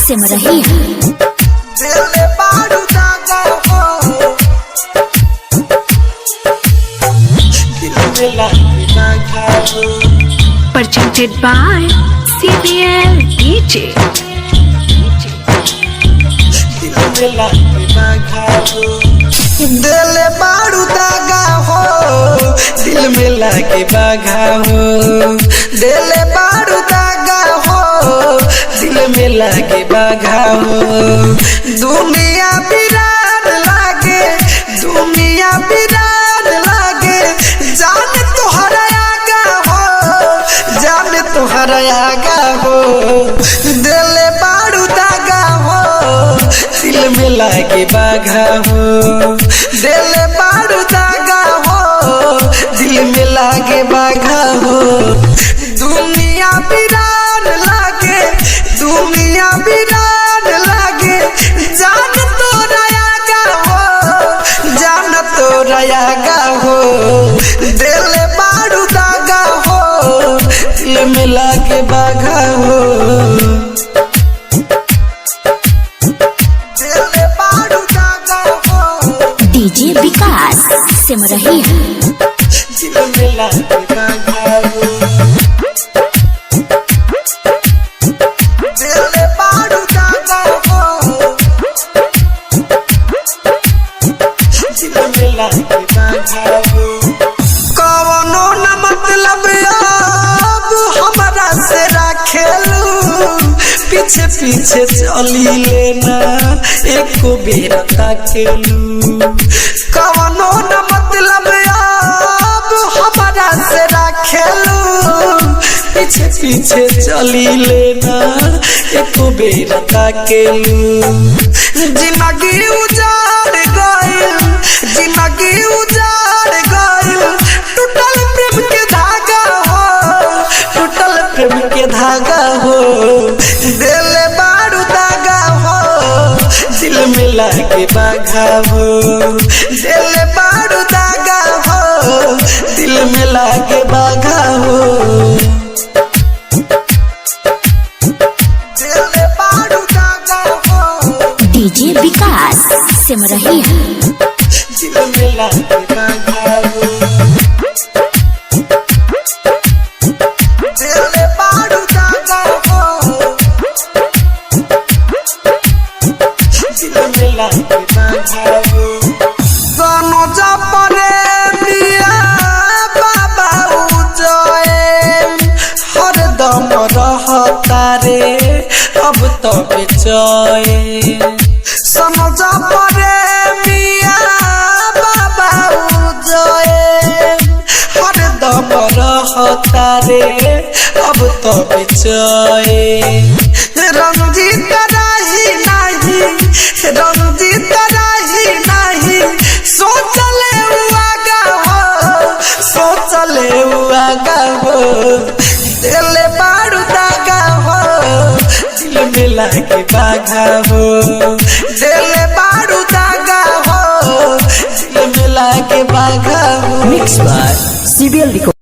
Simrahi presented by CBL DJ. दिल बारू दागा हो दिल में लाके बागा हो दिल बारू दागा हो दिल में लाके बागा हो दुनिया बिरान लागे दुनिया बिरान लागे जान तुहरा आगा हो जान तुहरा आगा हो दिल बारू दागा हो दिल में लाके बागा हो दिल बारू दागा हो दिल में लागे बागा हो दुनिया बिरान लागे दुनिया बिरान लागे जान तोरा आगा हो जान तोरा आगा हो दिल बारू दागा हो दिल में लागे बागा हो डीजे विकास सिमरही दिल में लागे बागा हो दिल बारू दागा हो दिल में लागे बागा हो कवनो न मतलब अब हमरा से राखेलू पीछे पीछे चली लेना एको बेर ताकेलू कवनो न मतलब अब हमरा से राखेलू पीछे पीछे चली लेना एको बेर ताकेलू जिंदगी उजाड़ गइल जिंदगी उजाड़ गइल टूटल प्रेम के धागा हो टूटल प्रेम के धागा हो दिल बारू दागा हो दिल में लागे बागा हो दिल बारू दागा हो दिल में लागे बागा हो दिल बारू दागा हो डीजे विकास सिमरही दिल में लागे बागा हो दिल बारू दागा हो दिल में लागे बागा हो सोनो जपरे मिया बाबा उजए हरदम रहता रे अब तो बेचैन सोनो जपरे मिया बाबा उजए हरदम रहता रे अब तो बेचैन रंजीत राही नहीं रंजीत राही नहीं सोचले आगा हो सोचले आगा हो दिल बारू दागा हो दिल में लागे बागा हो दिल बारू दागा हो दिल में लागे बागा हो Mixed by CBL